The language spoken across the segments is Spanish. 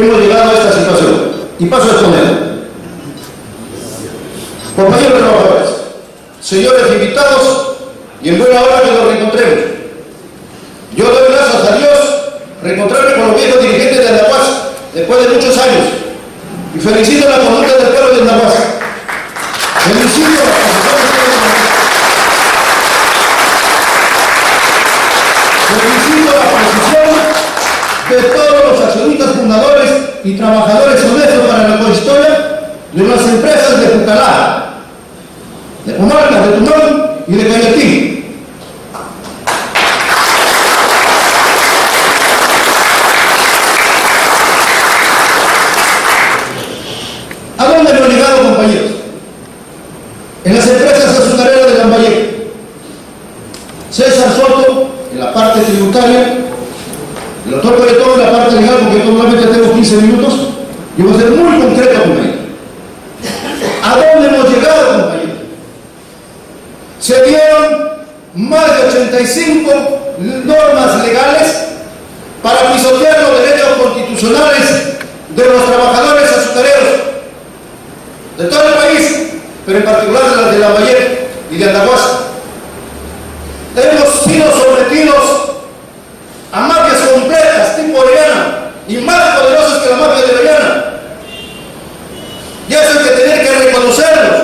hemos llegado a esta situación. Y paso a exponer. Compañeros trabajadores, señores invitados, y en buena hora que nos reencontremos. Yo doy gracias a Dios reencontrarme con los viejos dirigentes de Andahuaylas después de muchos años. Y felicito la conducta del pueblo de Andahuaylas. Felicito la posición de todos los accionistas fundadores y trabajadores honestos para la conhistoria de las empresas de Pucallá, de Comarca, de Tumán y de Cayetí. ¿A dónde hemos llegado, compañeros? En las empresas azucareras de Lambayeque, César Soto en la parte tributaria, el doctor Coletón en la parte legal, porque normalmente tengo 15 minutos, y voy a ser muy concreto, compañeros. ¿A dónde hemos llegado, compañeros? Se dieron más de 85 normas legales para pisotear los derechos constitucionales de los trabajadores azucareros de todo el país, pero en particular de las de Lambayeque y de Andahuaylas. Hemos sido sometidos a mafias completas tipo Orellana y más poderosas que la mafia de Orellana. Y eso hay que tener que reconocerlos.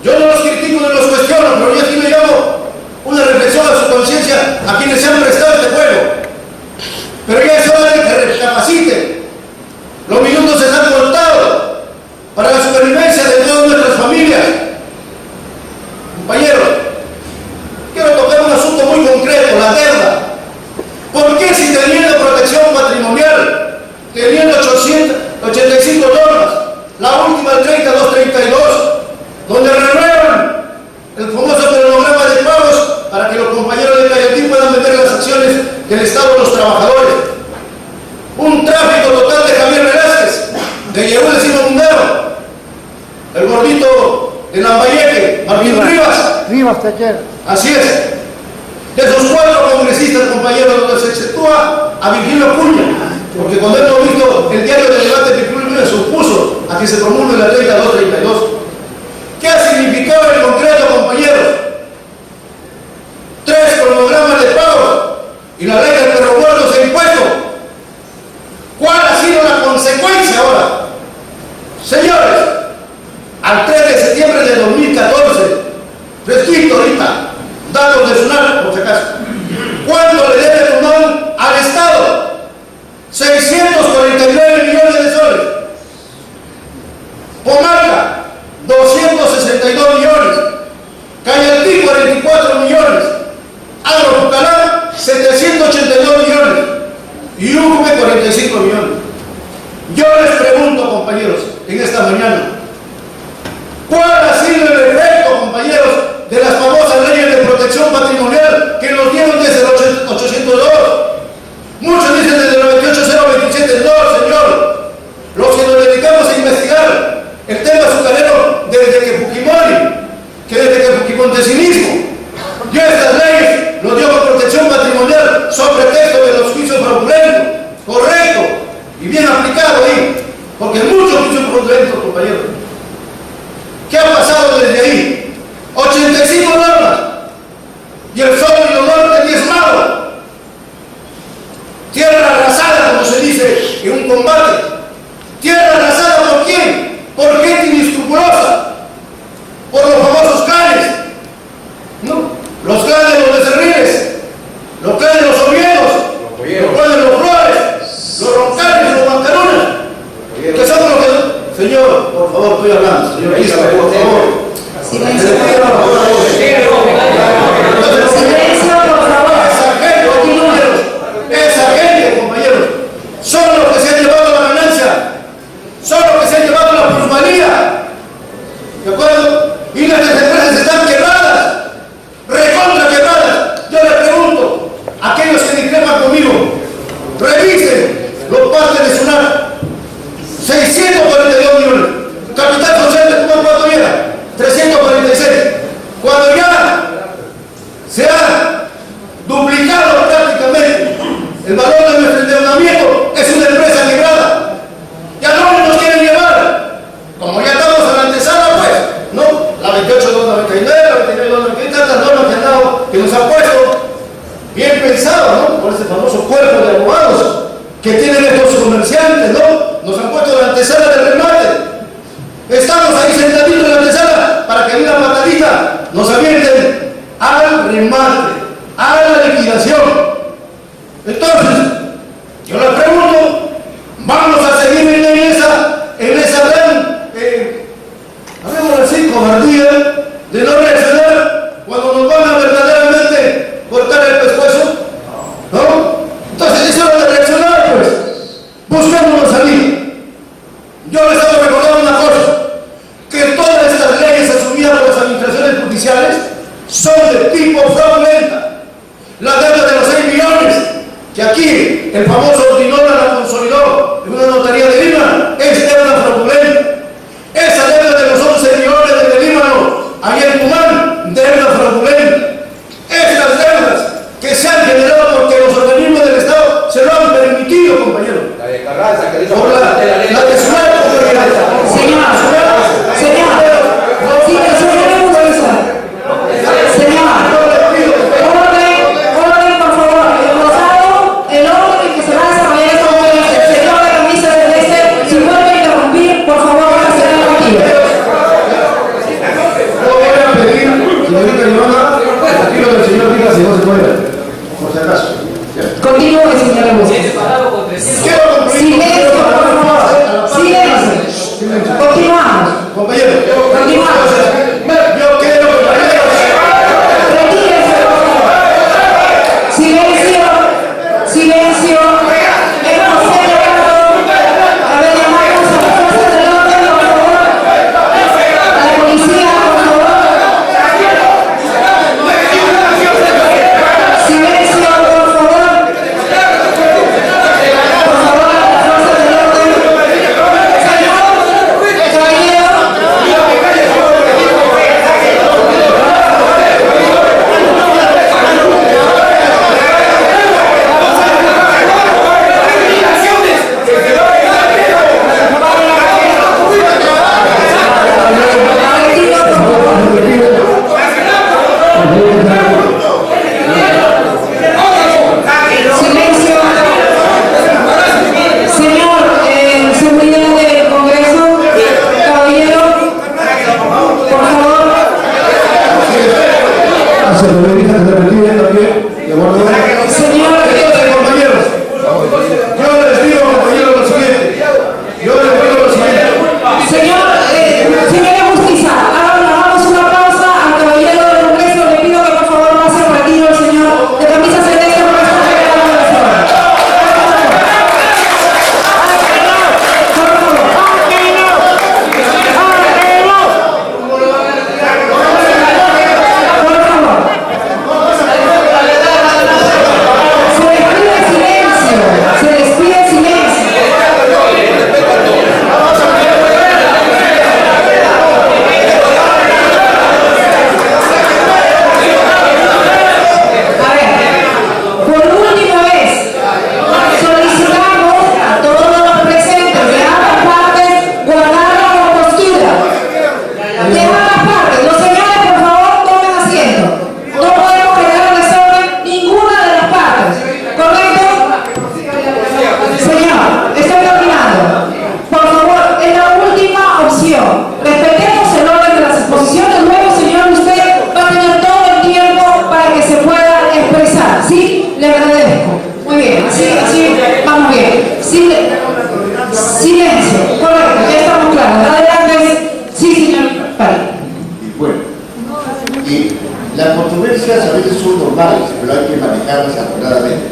Yo no los critico ni los cuestiono, pero yo aquí me llamo una reflexión a su conciencia a quienes se han prestado este juego. Pero ya es hora de que recapaciten. Los minutos se han cortado para la supervivencia de todas nuestras familias. Compañeros, quiero tocar un asunto muy concreto, la deuda. ¿Por qué si teniendo protección patrimonial, teniendo 85 normas, la última el 3232, donde renuevan el famoso cronograma de pagos para que los compañeros de Cayetí puedan vender las acciones del Estado a los trabajadores? Un tráfico total de Javier Velázquez, de Yehú de Sino Mundero, el gordito de Lambayeque, Martín Rivas Tequera. Así es. De esos 4 congresistas, compañeros, donde se exceptúa a Virgilio Puña, porque cuando hemos visto el diario del debate, Virgilio Puña se opuso a que se promulgue la 3232. ¿Qué ha significado en concreto, compañeros? 3 cronogramas de pago y la ley del ferropuerto e impuesto. ¿Cuál ha sido la consecuencia ahora? Señores, al 3 de septiembre de 2014, fresquito ahorita, datos de SUNAT, por si acaso, ¿cuánto le debe Tumán al Estado? 649 millones de soles. Comarca, 262 millones. Cayetí, 44 millones. Agro Pucallá, 782 millones. Y Ucube, 45 millones. Yo les pregunto, compañeros, en esta mañana, ¿cuál ha sido el efecto, compañeros, de las famosas leyes de protección patrimonial que nos dieron desde el 802? Muchos dicen desde el 98027. No, señor. Los que nos dedicamos a investigar el tema azucarero desde que Fujimori, que desde que Fujimontesinismo dio estas leyes, nos dio con protección patrimonial sobre texto de los juicios fraudulentos. Correcto y bien aplicado ahí, porque muchos juicios fraudulentos, compañeros. ¿Qué ha pasado desde ahí? 85 normas y el sol y los norte diezmado. Tierra arrasada, como se dice en un combate. ¿Tierra arrasada por quién? Por gente inescrupulosa, por los famosos clanes, ¿no? Los clanes de los becerriles, los clanes de los oviedos, los clanes de los flores, los roncales. ¿Quiénes van conmigo? Revisen los partes de SUNAT. 642 millones. Capital social de Tucumán, ¿cuánto era? 346. Cuando ya se ha duplicado prácticamente el valor de nuestro endeudamiento, es una empresa quebrada. Ya no nos quieren llevar. Como ya estamos a la antesala, pues, ¿no? La 28.299, la 29.299, tantas normas que han dado, que nos han puesto bien pensado, ¿no? Por ese famoso cuerpo de abogados que tienen estos comerciantes, ¿no? Nos han puesto la antesala del remate. Estamos ahí sentaditos en la antesala para que una patadita nos avienten al remate, a la liquidación. Entonces, yo les pregunto, ¿vamos a seguir en esa gran, hablemos así, cobardía de no reaccionar cuando nos van a verdaderamente cortar el pescuezo? ¿No? Entonces, es hora de reaccionar, pues. Busquemos una salida. Yo les hago recordar una cosa, que todas estas leyes asumidas por las administraciones judiciales son de tipo fraudulenta. La deuda de los 6 millones, que aquí el famoso Ordinola la consolidó en una notaría de Lima, es deuda fraudulenta. Esa deuda de los 11 millones de Líbano, ahí en Tucumán, deuda fraudulenta. Estas deudas que se han generado porque los organismos del Estado se lo han permitido, compañero. La de Carranza, que dijo por la de SUNAT. Continúo, señora Bustos. Silencio, por favor. Silencio. Continuamos. Compañero, Continuamos. yo quiero, Retírese, por favor. Silencio. Silencio. Hemos celebrado. A ver, llamamos a las fuerzas del orden, por favor. A la policía, por favor. Silencio, por favor. Por favor, a las fuerzas del orden. Silencio. Señor, seguridad del Congreso, caballero, por favor. Señor, compañeros, yo les digo, compañeros, lo siguiente. señor, señora Justicia, hagamos una pausa al caballero del Congreso. Le pido que por favor pase al retiro el señor de camisa celeste porque está generando la zona. Por favor. Se despide silencio. A ver, por última vez, solicitamos a todos los presentes de ambas partes guardar la compostura. De ambas partes, los señores, por favor, tomen asiento. No podemos generar desorden ninguna de las partes. ¿Correcto? Señor, estoy terminando. Por favor, es la última opción. Respetemos el orden de las exposiciones. Luego, señor, usted va a tener todo el tiempo para que se pueda expresar. ¿Sí? Le agradezco. Muy bien. Así, vamos bien. Silencio. Correcto, ya estamos claros. Adelante. Sí, señor. Vale. Bueno, y las controversias a veces son normales, pero hay que manejarlas acordadamente.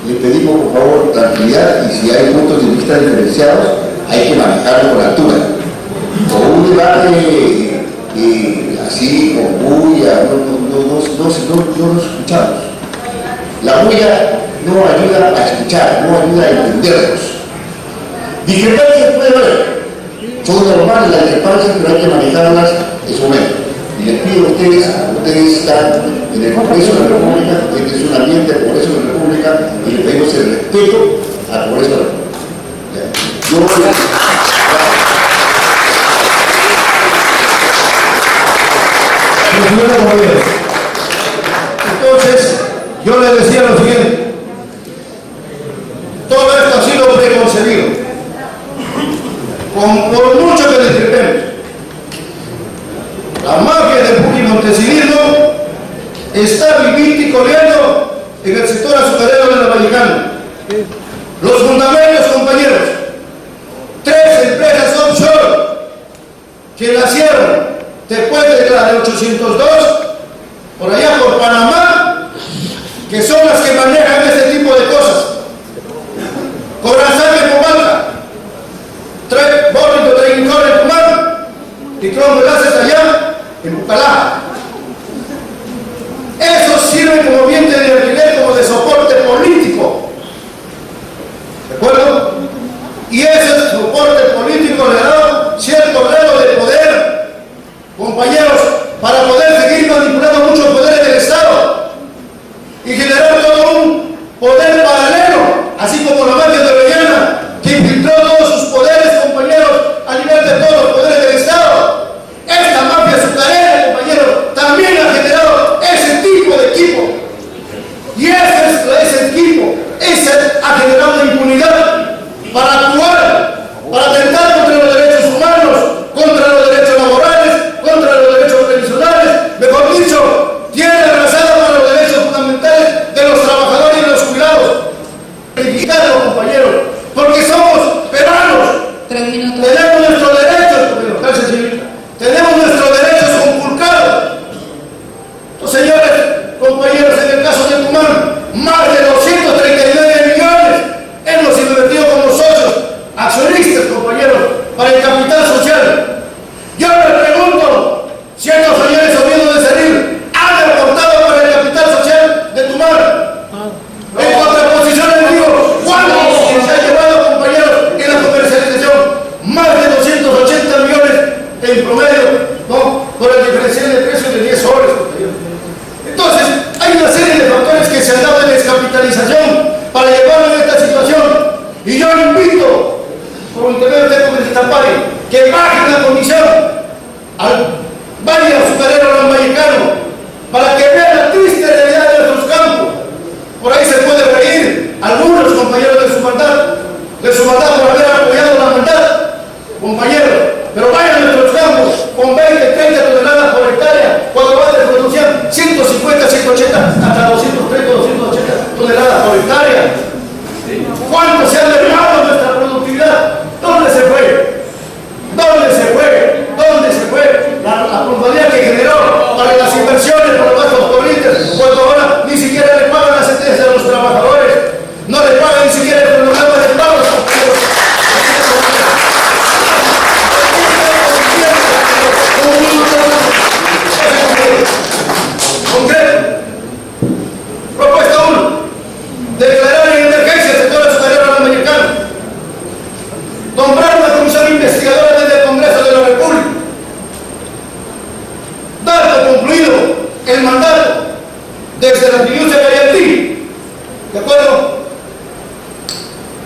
Le pedimos por favor tranquilidad y si hay puntos de vista diferenciados hay que manejarlo con altura. O un debate así con bulla, no nos escuchamos. La bulla no ayuda a escuchar, no ayuda a entendernos. Discrepancias puede haber, son normales las discrepancias, pero hay que manejarlas en su momento. Y les pido a ustedes están en el Congreso de la República, este es un ambiente del Congreso de la República, y les pedimos el respeto al Congreso de la República. Entonces, yo le decía lo siguiente: todo esto ha sido preconcebido, por mucho que discrepemos. La mafia del puquimontesidismo está vivito y coleando en el sector azucarero de la Vallecana. Los fundamentos, compañeros, 3 empresas offshore que nacieron después de la de 802, por allá por Panamá, que son las que manejan este tipo de cosas. Corazán de Comalca, Bórnico Treguincón en Tumal, y Tron Velázquez allá en Bucalá. Eso sirve como vientre de alquiler, como de soporte político. ¿De acuerdo? Y ese soporte político le da cierto grado de poder, compañeros, para poder seguir manipulando muchos poderes del Estado y generar todo un poder paralelo, así como la mafia de Orellana, que infiltró todos sus poderes, compañeros, a nivel de todos los poderes del Estado. Esta mafia azucarera, compañeros, también ha generado ese tipo de equipo. Y ese equipo, ha generado una impunidad para actuar, para atentar contra los derechos humanos, contra los derechos laborales, contra los derechos tradicionales, mejor dicho, tiene arrasada con los derechos fundamentales de los trabajadores y de los jubilados. Verificarlo, compañeros, porque somos peruanos. 3 minutos. Tenemos nuestros derechos, gracias, señorita. Tenemos nuestros derechos conculcados. Entonces, señores, compañeros, en el caso de Tucumán, más de 239 millones hemos invertido como socios, accionistas, compañeros, para el capital social. Yo les pregunto si estos señores Oviedo de Cerril han aportado para el capital social de Tucumán. En contraposición les digo, ¿cuánto se ha llevado, compañeros, en la comercialización? Más de 280 millones en promedio, ¿no? Por el diferencial de precios de 10 soles, compañeros. Entonces, hay una serie de factores que se han dado de descapitalización para llevarnos a esta situación. Y yo invito, por intermedio de este Tampari, que bajen la comisión al Valle Azucarero Vallecano para que vean la triste realidad de nuestros campos. Por ahí se puede reír algunos compañeros de su maldad por haber apoyado la maldad, compañeros, pero vayan a nuestros campos con 20, 30 toneladas por hectárea, cuando va de producción 150, 180, hasta 230, 280 toneladas por hectárea. ¿Cuánto se ha mermado nuestra productividad? ¿Dónde se fue? ¿Dónde se fue? ¿Dónde se fue la plusvalía que generó para las inversiones, para los gastos corrientes, cuando ahora ni siquiera le pagan las sentencias a los trabajadores? No le pagan ni siquiera el programa de pagos. Concreto. Propuesta 1. Declarar en emergencia el sector azucarero latinoamericano. Nombrar una comisión investigadora desde el Congreso de la República. Dar por concluido el mandato desde la Triucia Gayatí. ¿De acuerdo?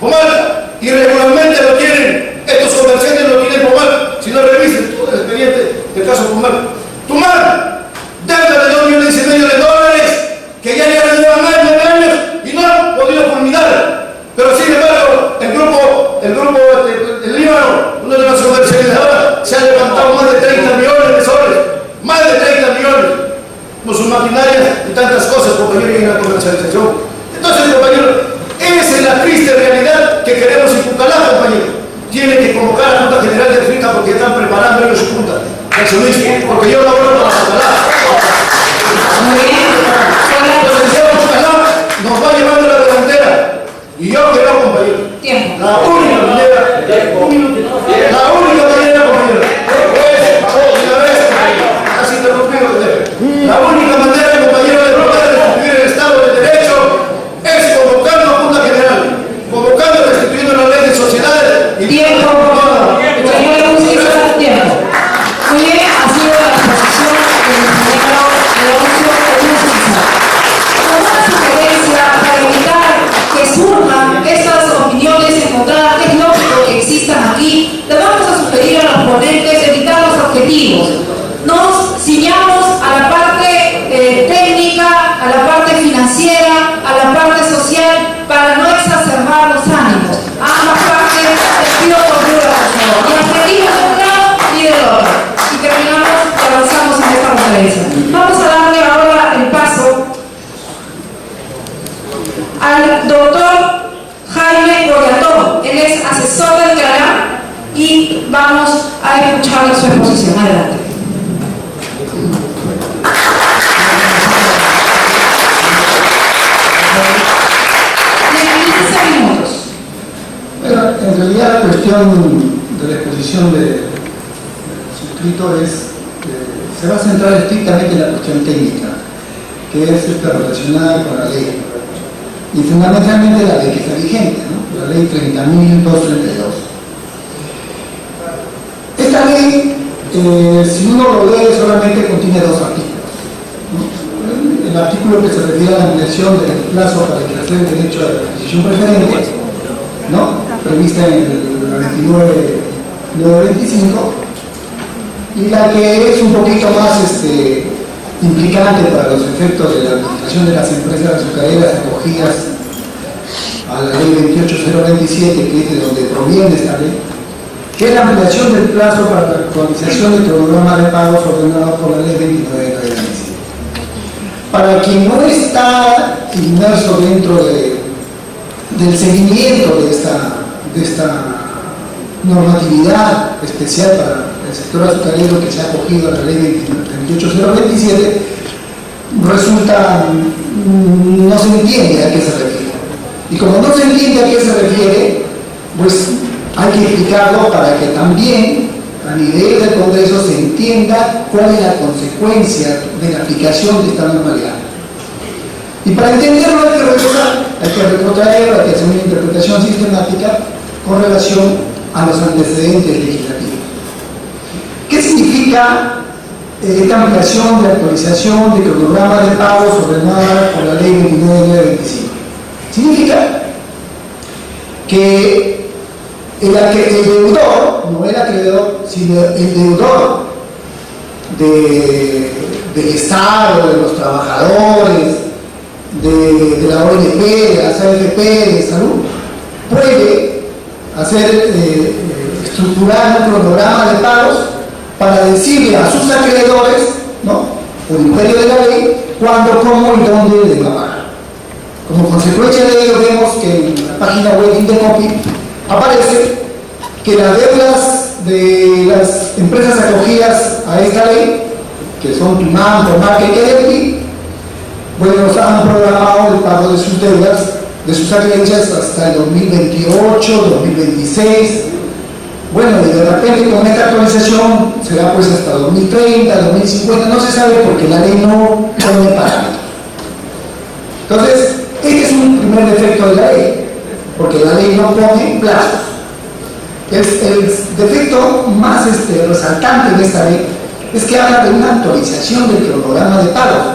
Comalca. Y regularmente lo tienen, estos comerciantes lo tienen Comalca. Si no revisen todo el expediente del caso Comalca. Tucumán, deuda de $2,5 millones que ya llevan más de 9 años y no han podido culminar. Pero sin embargo, el grupo del Líbano, una de las comercializadoras, se ha levantado más de 30 millones de soles. Más de 30 millones. Con sus maquinarias y tantas cosas, compañeros, en la comercialización. Entonces, compañeros, esa es la triste realidad que queremos en Bucalá, compañeros. Tienen que convocar a la Junta General de Frita porque están preparando ellos su junta. Porque yo no hablo para Bucalá. Muy bien. Bucalá nos va llevando la delantera. Y yo creo, compañero, Tiempo. la única manera, compañero, casi interrumpido, la única manera, compañero, de lograr cumplir el Estado de Derecho al doctor Jaime Boyatón. Él es asesor del CRALA y vamos a escuchar su exposición. Adelante. Bueno, en realidad la cuestión de la exposición del suscrito se va a centrar estrictamente en la cuestión técnica, que es relacionada con la ley, y fundamentalmente la ley que está vigente, ¿no? La ley 30.232. Esta ley, si uno lo lee, solamente contiene dos artículos, ¿no? El artículo que se refiere a la ampliación del plazo para ejercer el derecho a la adquisición preferente, ¿no?, prevista en el 29.925, y la que es un poquito más implicante para los efectos de la administración de las empresas azucareras acogidas a la ley 28027, que es de donde proviene esta ley, que es la ampliación del plazo para la actualización del cronograma de pagos ordenado por la ley 29.925. Para quien no está inmerso dentro del seguimiento de esta normatividad especial para el sector azucarero que se ha acogido a la ley 28027, resulta, no se entiende a qué se refiere. Y como no se entiende a qué se refiere, pues hay que explicarlo para que también a nivel del Congreso se entienda cuál es la consecuencia de la aplicación de esta normalidad. Y para entenderlo hay que revisar, hay que retrotraer, hay que hacer una interpretación sistemática con relación a los antecedentes legislativos. ¿Qué significa esta ampliación de actualización de cronograma de pagos ordenada por la ley 29.925? Significa que el deudor, no el acreedor, sino el deudor del Estado, de los trabajadores, de la ONP, de las AFP, de salud, puede estructurar un cronograma de pagos para decirle a sus acreedores, ¿no?, por imperio de la ley, cuándo, cómo y dónde les va a pagar. Como consecuencia de ello, vemos que en la página web de Indecopi aparece que las deudas de las empresas acogidas a esta ley, que son Tumán, Pomarca y Querepi, bueno, han programado el pago de sus deudas, de sus acreencias hasta el 2028, 2026. Bueno, y de repente con esta actualización será pues hasta 2030, 2050, no se sabe porque la ley no pone parámetros. Entonces, este es un primer defecto de la ley, porque la ley no pone plazos. El defecto más resaltante de esta ley es que habla de una actualización del cronograma de pagos.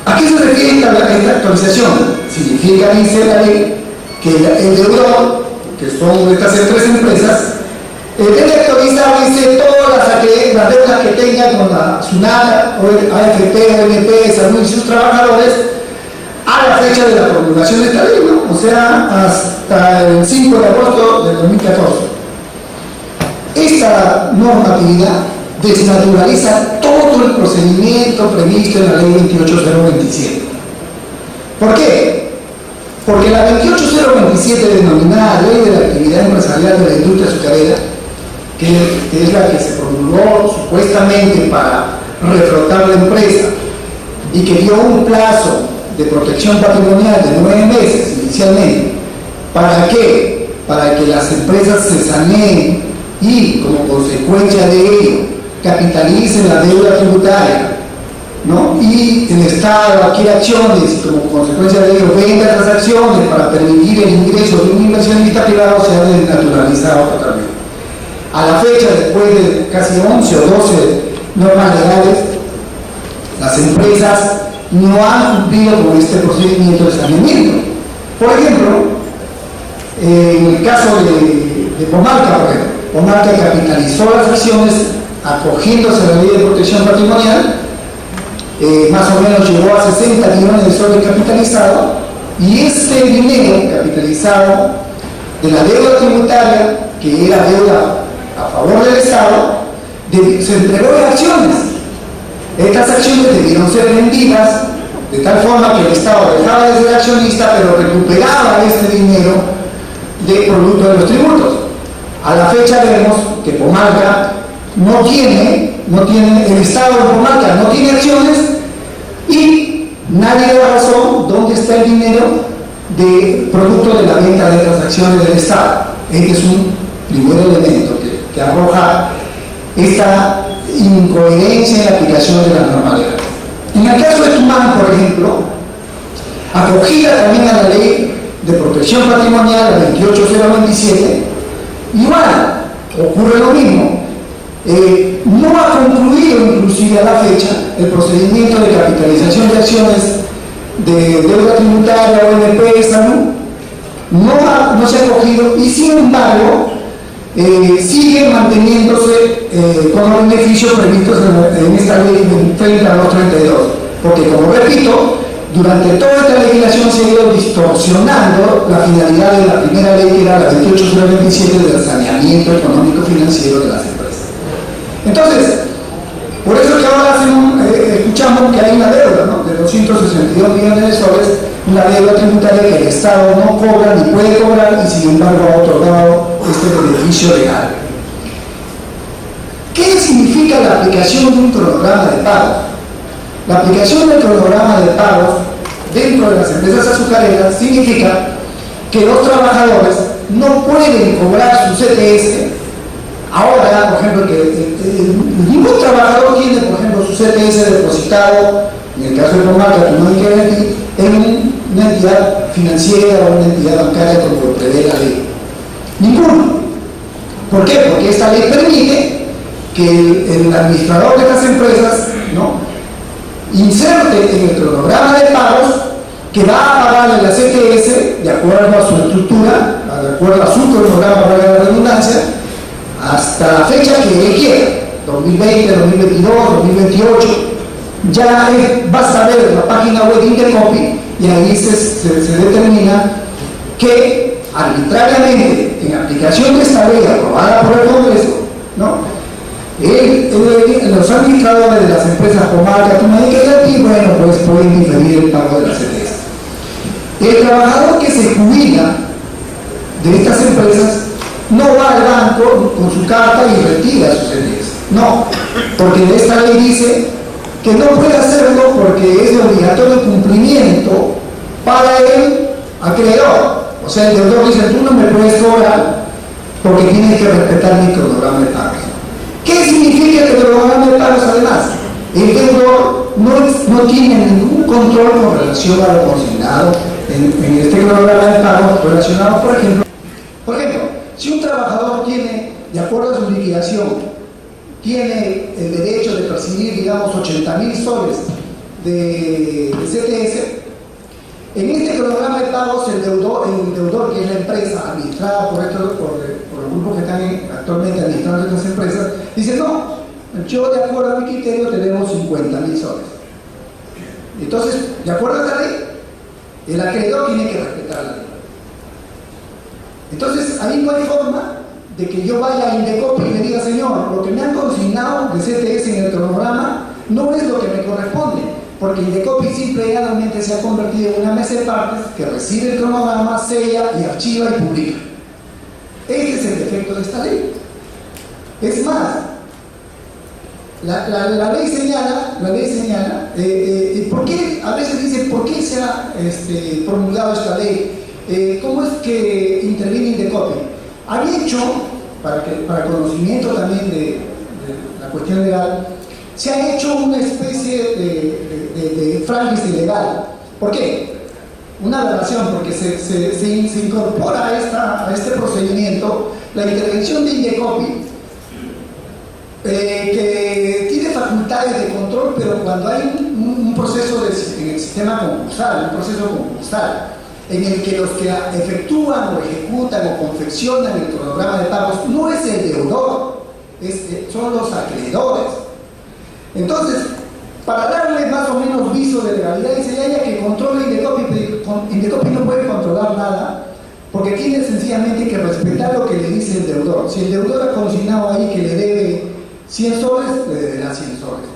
¿A qué se refiere esta actualización? Significa, dice la ley, que el deudor, que son estas tres empresas, debe actualizar, dice, todas las deudas que tenga con la SUNAT, AFP, ONP, Salud y sus trabajadores a la fecha de la promulgación de esta ley, ¿no? O sea, hasta el 5 de agosto del 2014. Esta normatividad desnaturaliza todo el procedimiento previsto en la ley 28027. ¿Por qué? Porque la 28027, denominada Ley de la Actividad Empresarial de la Industria Azucarera, que es la que se promulgó supuestamente para reflotar la empresa y que dio un plazo de protección patrimonial de 9 meses inicialmente, ¿para qué? Para que las empresas se saneen y, como consecuencia de ello, capitalicen la deuda tributaria, ¿no? Y el Estado adquiere acciones y, como consecuencia de ello, venda las acciones para permitir el ingreso de un inversionista privado, se ha desnaturalizado totalmente. A la fecha, después de casi 11 o 12 normas legales, las empresas no han cumplido con este procedimiento de saneamiento. Por ejemplo, en el caso de Pomarca, por ejemplo, Pomarca capitalizó las acciones acogiéndose a la ley de protección patrimonial, más o menos llegó a 60 millones de soles capitalizado, y este dinero capitalizado de la deuda tributaria, que era deuda a favor del Estado, se entregó en acciones. Estas acciones debieron ser vendidas De tal forma que el Estado dejaba de ser accionista, pero recuperaba este dinero de producto de los tributos. A la fecha vemos que Pomalca no tiene, el Estado de Pomalca no tiene acciones y nadie da razón dónde está el dinero de producto de la venta de estas acciones del Estado. Este es un primer elemento que arroja esta incoherencia en la aplicación de la normalidad. En el caso de Tumán, por ejemplo, acogida también a la ley de protección patrimonial, la 28027, igual ocurre lo mismo. No ha concluido inclusive a la fecha el procedimiento de capitalización de acciones de deuda tributaria, ONP, salud, no se ha acogido y sin embargo sigue manteniéndose con los beneficios previstos en esta ley 30232, porque como repito, durante toda esta legislación se ha ido distorsionando la finalidad de la primera ley, que era la 28027 del saneamiento económico financiero de las empresas. Entonces, por eso que ahora escuchamos que hay una deuda, ¿no?, de 262 millones de soles, una deuda tributaria que el Estado no cobra ni puede cobrar y sin embargo ha otorgado este beneficio legal. ¿Qué significa la aplicación de un cronograma de pagos? La aplicación del cronograma de pagos dentro de las empresas azucareras significa que los trabajadores no pueden cobrar su CTS. Ahora, por ejemplo, que ningún trabajador tiene, por ejemplo, su CTS depositado, en el caso de Pomalca, que no hay que ver aquí, en una entidad financiera o una entidad bancaria como lo prevé la ley. Ninguno. ¿Por qué? Porque esta ley permite que el administrador de estas empresas, ¿no?, inserte en el cronograma de pagos que va a pagarle la CTS de acuerdo a su estructura, de acuerdo a su cronograma, para la redundancia, hasta la fecha que él quiera, 2020, 2022, 2028. Ya basta ver la página web de Indecopy y ahí se determina que arbitrariamente, en aplicación de esta ley aprobada por el Congreso, ¿no?, los administradores de las empresas Pomalca, Tumán y Cayaltí, bueno, pues pueden diferir el pago de la CTS. El trabajador que se jubila de estas empresas no va al banco con su carta y retira su CTS. No, porque esta ley dice que no puede hacerlo porque es de obligatorio cumplimiento para el acreedor. O sea, el deudor dice, tú no me puedes cobrar porque tienes que respetar mi cronograma de pagos. ¿Qué significa el cronograma de pagos además? El deudor no tiene ningún control con relación a lo consignado en este cronograma de pagos relacionado, por ejemplo, si un trabajador tiene, de acuerdo a su liquidación, tiene el derecho de percibir, digamos, 80.000 soles de CTS, en este cronograma de pagos el deudor, que es la empresa administrada por los grupos que están actualmente administrando estas empresas, dice, no, yo de acuerdo a mi criterio tenemos 50.000 soles. Entonces, de acuerdo a esta ley, el acreedor tiene que respetar la ley. Entonces, ahí no hay forma de que yo vaya a Indecopy y le diga, señor, lo que me han consignado de CTS en el cronograma no es lo que me corresponde, porque Indecopy simple y llanamente se ha convertido en una mesa de partes que recibe el cronograma, sella y archiva y publica. Este es el defecto de esta ley. Es más, la ley señala, ¿por qué? A veces dice, ¿por qué se ha promulgado esta ley? ¿Cómo es que interviene Indecopy? Había hecho, para conocimiento también de la cuestión legal, se ha hecho una especie de Frankenstein legal. ¿Por qué? Una aberración, porque se incorpora a este procedimiento la intervención de Indecopy, que tiene facultades de control, pero cuando hay un proceso en el sistema concursal, un proceso concursal, en el que los que efectúan o ejecutan o confeccionan el cronograma de pagos no es el deudor, son los acreedores. Entonces, para darle más o menos viso de legalidad, dice ya que controle Indecopy, pero Indecopy no puede controlar nada, porque tiene sencillamente que respetar lo que le dice el deudor. Si el deudor ha consignado ahí que le debe 100 soles, le deberá 100 soles.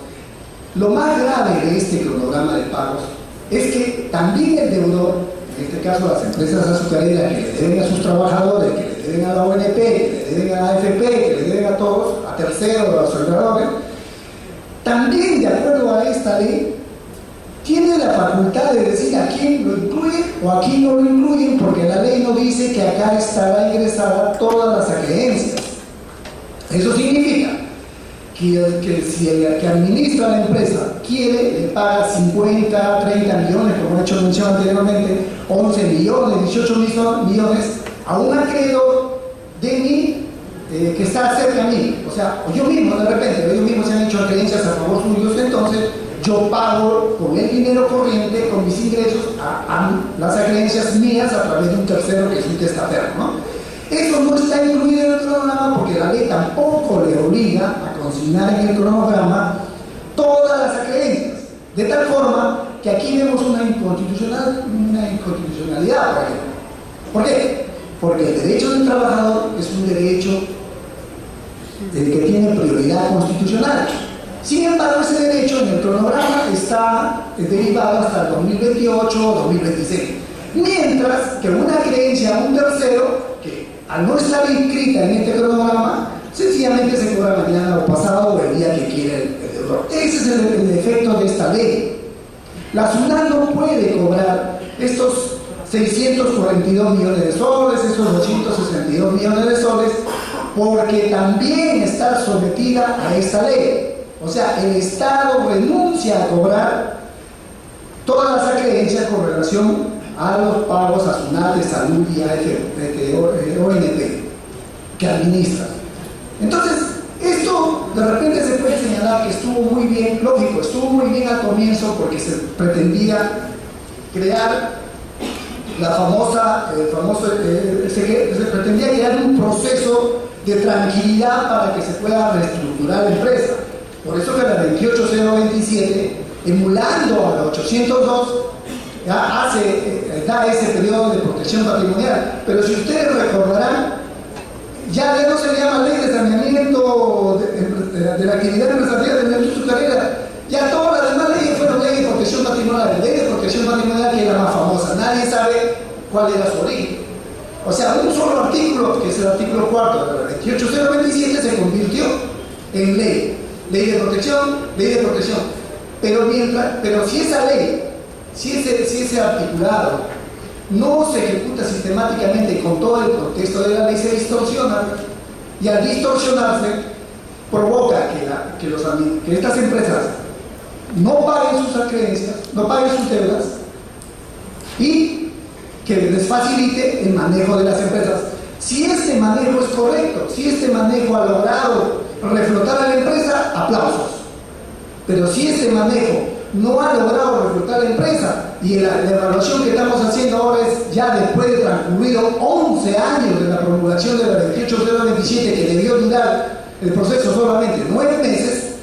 Lo más grave de este cronograma de pagos es que también el deudor, en este caso las empresas azucareras que le deben a sus trabajadores, que le deben a la ONP, que le deben a la AFP, que le deben a todos, a terceros, a los operadores, también de acuerdo a esta ley, tiene la facultad de decir a quién lo incluye o a quién no lo incluyen, porque la ley no dice que acá estará ingresada todas las acreencias. Eso significa que si el que administra la empresa quiere, le paga 50, 30 millones, como he hecho mención anteriormente, 11 millones, 18 millones, a un acreedor de mí, que está cerca a mí. O sea, o yo mismo de repente, ellos mismos se han hecho acreencias a favor suyos, entonces yo pago con el dinero corriente, con mis ingresos, a las acreencias mías a través de un tercero que es un testaferro, ¿no? Eso no está incluido en el cronograma porque la ley tampoco le obliga a consignar en el cronograma todas las acreencias. De tal forma que aquí vemos una inconstitucionalidad, por ejemplo. ¿Por qué? Porque el derecho del trabajador es un derecho que tiene prioridad constitucional. Sin embargo, ese derecho en el cronograma está derivado hasta el 2028 o 2026. Mientras que una creencia a un tercero, que al no estar inscrita en este cronograma, sencillamente se cobra mañana o pasado o el día que quiere el deudor. Ese es el efecto de esta ley. La SUNAT no puede cobrar estos 642 millones de soles, esos 262 millones de soles, porque también está sometida a esta ley. O sea, el Estado renuncia a cobrar todas las acreencias con relación a los pagos a SUNAT, de salud y a ONP que administran. Entonces, esto de repente se puede señalar que estuvo muy bien, lógico, estuvo muy bien al comienzo porque se pretendía crear se pretendía crear un proceso de tranquilidad para que se pueda reestructurar la empresa. Por eso que la 28027, emulando a la 802, ya da ese periodo de protección patrimonial. Pero si ustedes recordarán, ya no se llama ley de saneamiento de la actividad empresarial de la industria azucarera. Ya todas las demás leyes fueron ley de protección patrimonial. La ley de protección patrimonial, que es la más famosa, nadie sabe cuál era su origen. O sea, un solo artículo, que es el artículo 4 de la 28027, se convirtió en ley. Ley de protección, ley de protección. Pero si esa ley, si ese articulado no se ejecuta sistemáticamente con todo el contexto de la ley, se distorsiona, y al distorsionarse provoca que estas empresas no paguen sus acreencias, no paguen sus deudas, y que les facilite el manejo de las empresas. Si este manejo es correcto, si este manejo ha logrado reflotar a la empresa, aplausos. Pero si este manejo no ha logrado reflotar la empresa, y la evaluación que estamos haciendo ahora es ya después de transcurrido 11 años de la promulgación de la 28027, que debió durar el proceso solamente 9 meses,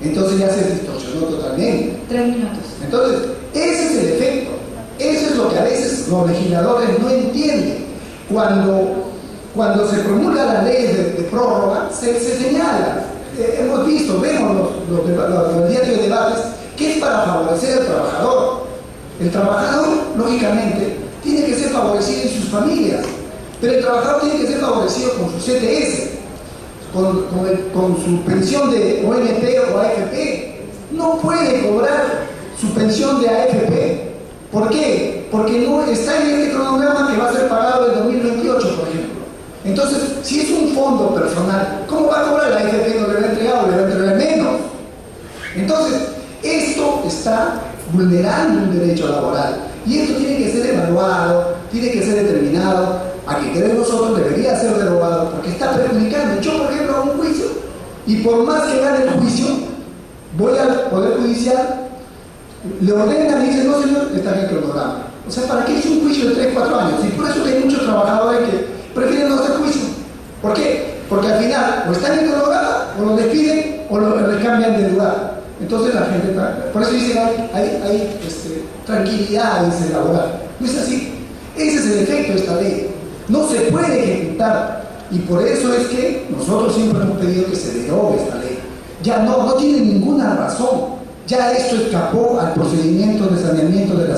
entonces ya se distorsionó totalmente. 3 minutos. Entonces, ese es el efecto. Eso es lo que a veces los legisladores no entienden. Cuando se promulga la ley de prórroga, se señala, hemos visto, vemos los diarios de debates, que es para favorecer al trabajador. El trabajador, lógicamente, tiene que ser favorecido en sus familias, pero el trabajador tiene que ser favorecido con su CTS, con su pensión de ONP o AFP. No puede cobrar su pensión de AFP. ¿Por qué? Porque no está en este cronograma que va a ser pagado en 2028, por ejemplo. Entonces, si es un fondo personal, ¿cómo va a cobrar la AFP? No le va a entregar o le va a entregar menos. Entonces, esto está vulnerando un derecho laboral, y esto tiene que ser evaluado, tiene que ser determinado. A que queremos nosotros debería ser derogado porque está perjudicando. Yo, por ejemplo, hago un juicio y por más que gane el juicio, voy al Poder Judicial, le ordenan y dicen: no, señor, está en el cronograma. O sea, ¿para qué es un juicio de 3, 4 años? Y por eso hay muchos trabajadores que prefieren no hacer juicio. ¿Por qué? Porque al final o está en el cronograma, o lo despiden, o le cambian de lugar. Entonces la gente, por eso dicen, hay tranquilidad, dice, laboral. No es así. Ese es el efecto de esta ley. No se puede ejecutar, y por eso es que nosotros siempre hemos pedido que se derogue esta ley. Ya no tiene ninguna razón. Ya esto escapó al procedimiento de saneamiento de la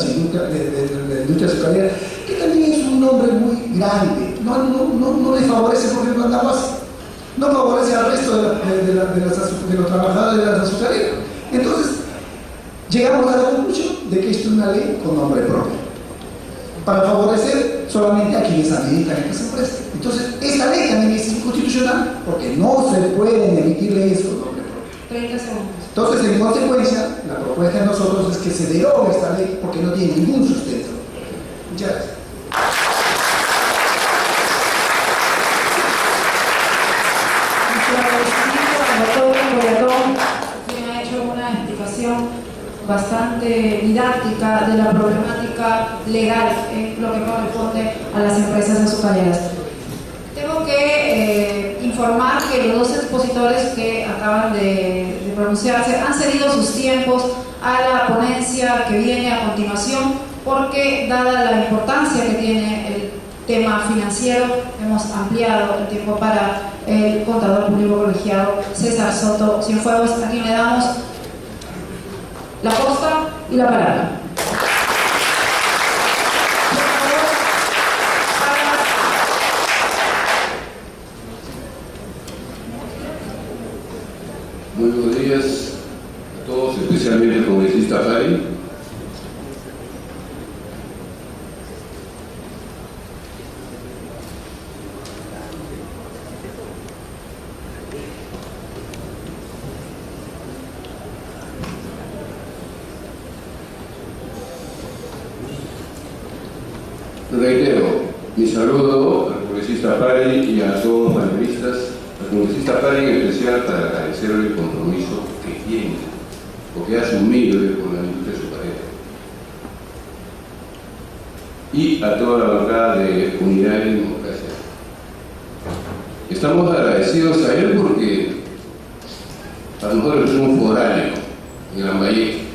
industria azucarera, que también es un nombre muy grande. No le favorece, por ejemplo, a Andahuasi, no favorece al resto de los trabajadores de las azucareras. Entonces, llegamos a la conclusión de que esto es una ley con nombre propio, para favorecer solamente a quienes habilitan estas empresas. Entonces, esta ley también es inconstitucional, porque no se pueden emitir leyes con nombre propio. 30 segundos. Entonces, en consecuencia, la propuesta de nosotros es que se derogue esta ley porque no tiene ningún sustento. Muchas gracias. Nuestro agradecimiento al doctor Boyatón, quien ha hecho una explicación bastante didáctica de la problemática legal en lo que corresponde a las empresas azucareras. Tengo que informar que los dos expositores que acaban de pronunciarse han cedido sus tiempos a la ponencia que viene a continuación, porque dada la importancia que tiene el tema financiero, hemos ampliado el tiempo para el contador público colegiado César Soto Cienfuegos, a quien le damos la posta y la palabra. Muy buenos días a todos, especialmente al congresista Fari. Reitero mi saludo al congresista Fari y a todos los panelistas. Al congresista Fari en especial para agradecerle el compromiso que tiene, o que ha asumido con la industria azucarera. Y a toda la bancada de Unidad y Democracia. Estamos agradecidos a él porque a nosotros es un foráneo en Lambayeque.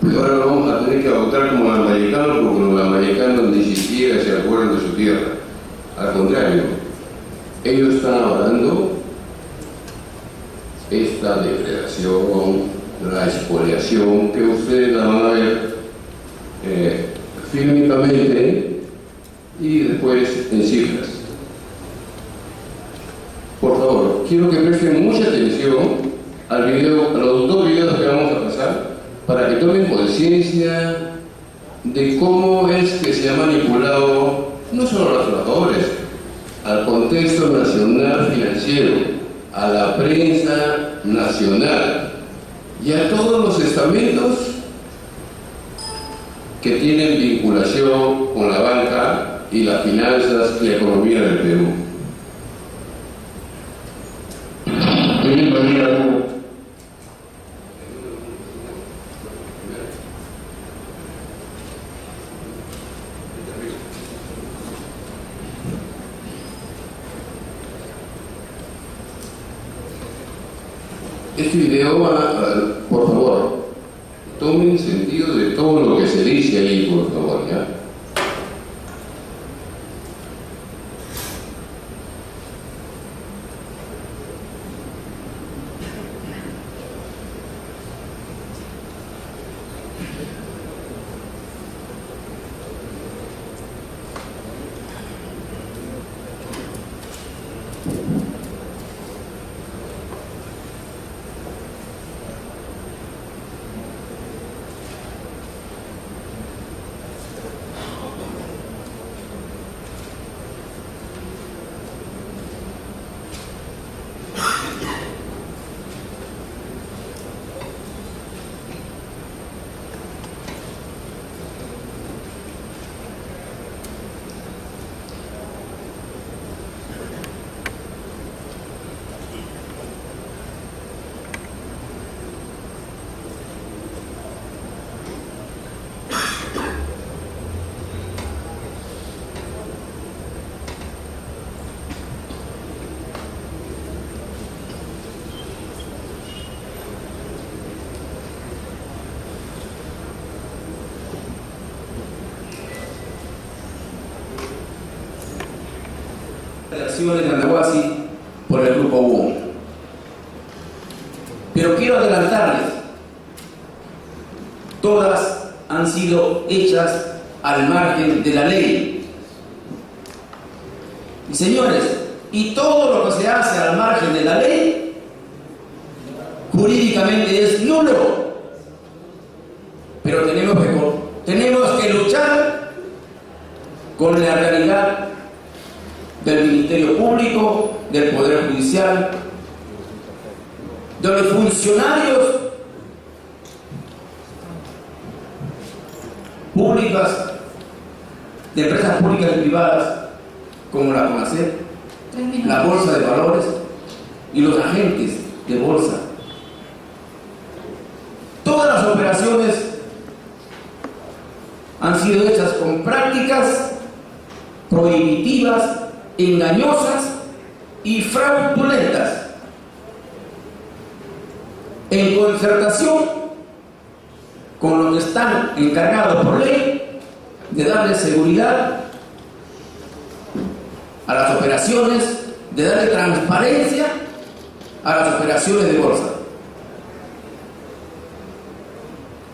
Pero ahora vamos a tener que votar como lambayecanos porque los lambayecanos ni siquiera se acuerdan de su tierra. Al contrario, ellos están hablando esta depredación, la expoliación que ustedes la van a ver fílmicamente y después en cifras. Por favor, quiero que presten mucha atención al video, a los dos videos que vamos a pasar, para que tomen conciencia de cómo es que se ha manipulado no solo a los trabajadores, al contexto nacional financiero, a la prensa nacional y a todos los estamentos que tienen vinculación con la banca y las finanzas y la economía del Perú. Este video por favor, tomen sentido de todo lo que se dice ahí, por favor, ¿ya? De acciones de Andahuasi por el Grupo 1. Pero quiero adelantarles han sido hechas al margen de la ley. Y señores, y todo lo que se hace al margen de la ley, jurídicamente es nulo. Pero tenemos que luchar con la realidad del Ministerio Público, del Poder Judicial, de los funcionarios públicas, de empresas públicas y privadas, como la CONACEP, la Bolsa de Valores y los agentes de bolsa. Todas las operaciones han sido hechas con prácticas prohibitivas, engañosas y fraudulentas, en concertación con los que están encargados por ley de darle seguridad a las operaciones, de darle transparencia a las operaciones de bolsa.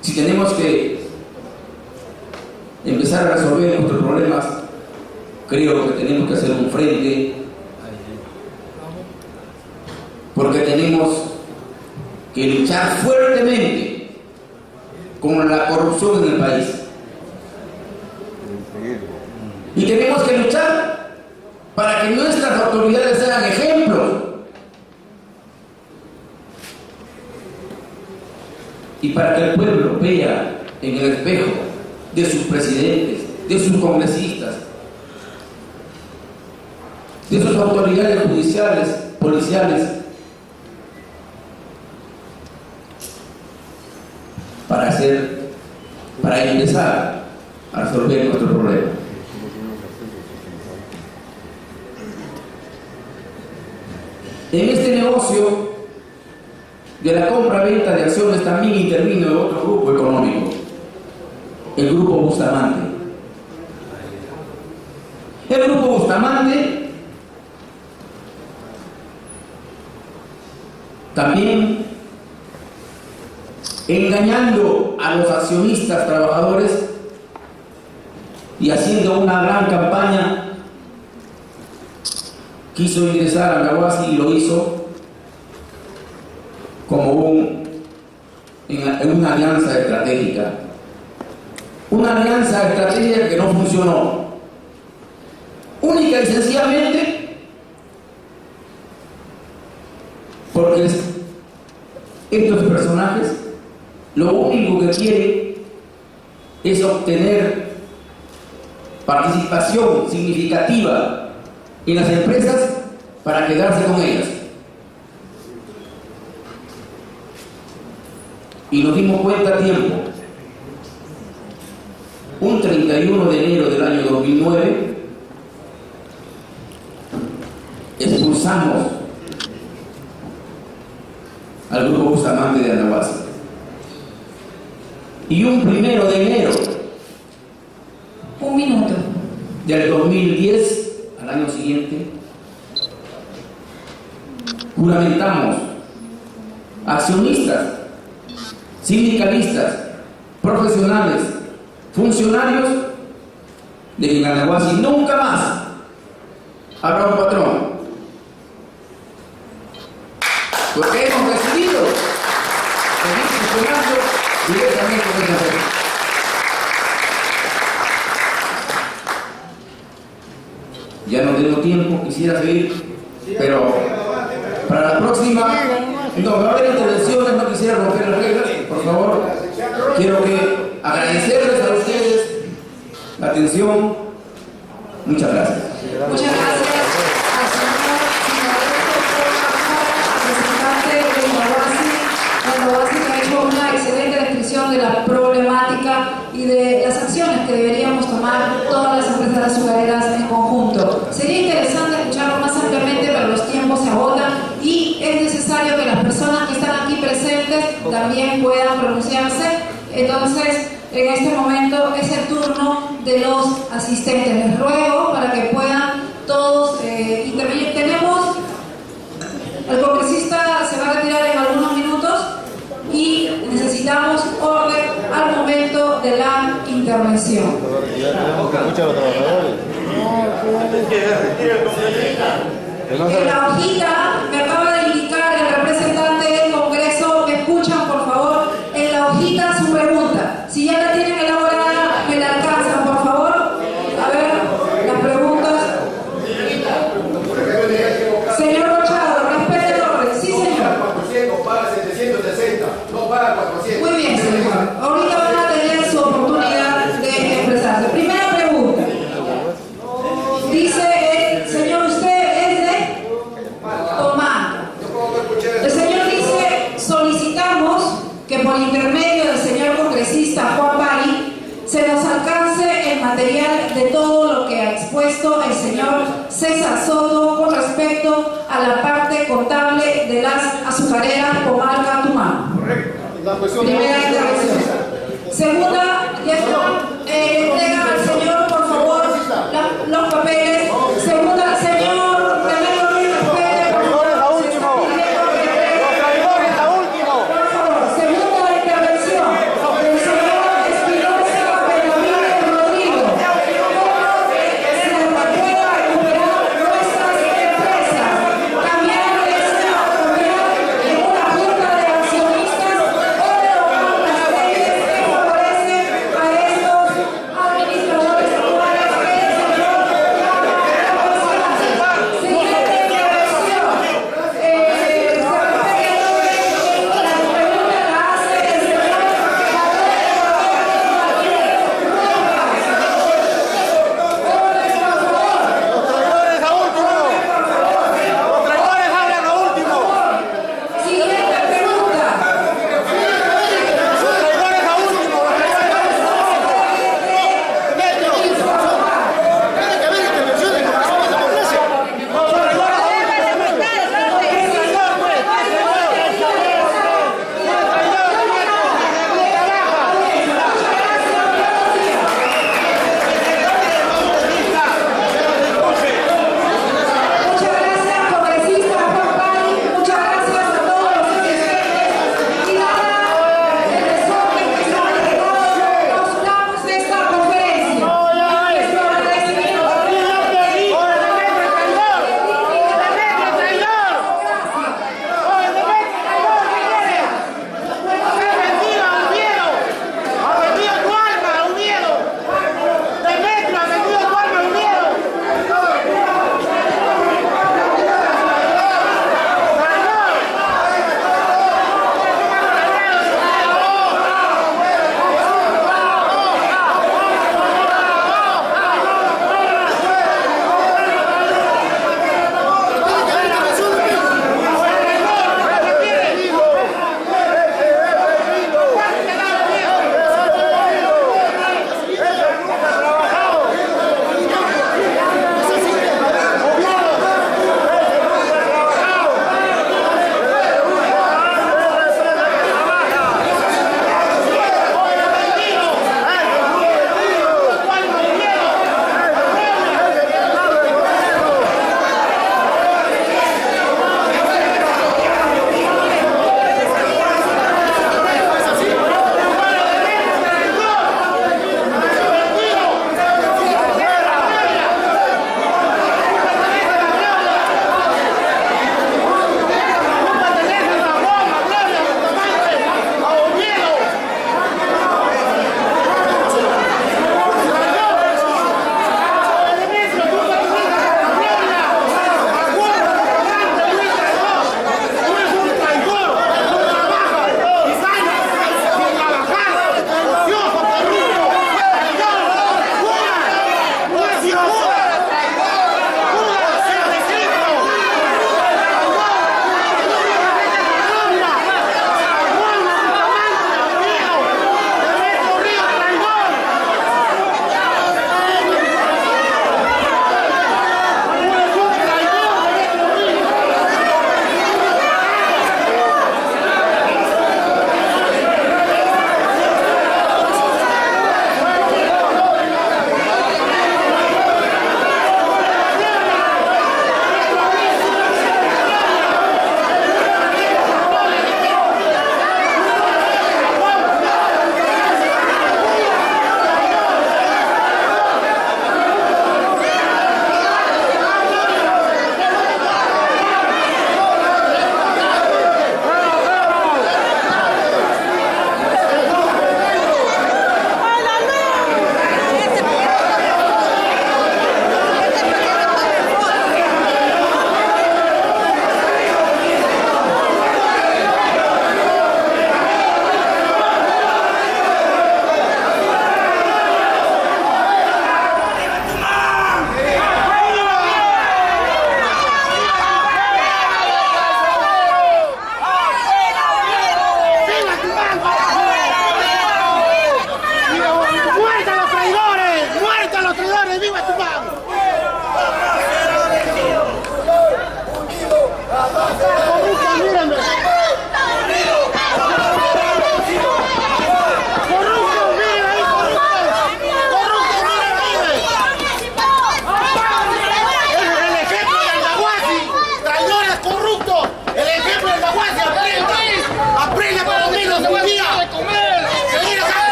Si tenemos que empezar a resolver nuestros problemas, creo que tenemos que hacer un frente, porque tenemos que luchar fuertemente con la corrupción en el país. Y tenemos que luchar para que nuestras autoridades sean ejemplos. Y para que el pueblo vea en el espejo de sus presidentes, de sus congresistas, de sus autoridades judiciales, policiales, para empezar a resolver nuestro problema. En este negocio de la compra-venta de acciones también intervino otro grupo económico, el Grupo Bustamante. El Grupo Bustamante también, engañando a los accionistas trabajadores y haciendo una gran campaña, quiso ingresar a Andahuasi y lo hizo como en una alianza estratégica. Una alianza estratégica que no funcionó. Única y sencillamente porque estos personajes lo único que quieren es obtener participación significativa en las empresas para quedarse con ellas. Y nos dimos cuenta a tiempo. Un 31 de enero del año 2009 expulsamos al Grupo Bustamante de Andahuasi. Y un 1 de enero del 2010, al año siguiente, juramentamos accionistas, sindicalistas, profesionales, funcionarios de que en Andahuasi nunca más habrá un patrón, porque hemos decidido seguir funcionando directamente con esa empresa. Ya no tengo tiempo, quisiera seguir, pero para la próxima, no va a haber intervenciones, no quisiera romper las reglas, por favor. Quiero agradecerles a ustedes la atención. Muchas gracias. Muchas gracias al señor representante de Andahuasi, que ha hecho una excelente descripción de la problemática y de las acciones que deberíamos tomar todas las empresas azucareras en conjunto. Sería interesante escucharlo más ampliamente, pero los tiempos se agotan y es necesario que las personas que están aquí presentes también puedan pronunciarse. Entonces, en este momento es el turno de los asistentes. Les ruego para que puedan todos intervenir. El congresista se va a retirar en algunos minutos y necesitamos orden al momento de la intervención. En la hojita me acaba de indicar el representante del Congreso, me escuchan por favor, en la hojita su pregunta. Si ya la tienen elaborada, me la alcanzan por favor. A ver, las preguntas. Señor Machado, respete el orden. Sí, señor. 400, paga 760, no paga 400. Muy bien, señor. Ahorita van a tener su oportunidad de expresarse. Primera pregunta. Dice el señor, usted es de Tomán. El señor dice, solicitamos que por intermedio del señor congresista Juan Bari se nos alcance el material de todo lo que ha expuesto el señor César Soto con respecto a la parte contable de las azucareras Comarca Tumaco. Primera intervención. Segunda, ya entrega al señor, por favor, los papeles. Segunda, señor, tenemos que respete, por favor. Por favor, segunda intervención del señor Espinosa Benavides Rodrigo. Se nos pueda recuperar nuestras empresas, cambiar de estado, cambiar en una junta de accionistas o derogar las leyes que favorecen a estos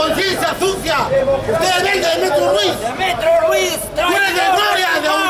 conciencia sucia. Ustedes ven de Metro Ruiz. De Metro Ruiz, Tú eres de gloria, de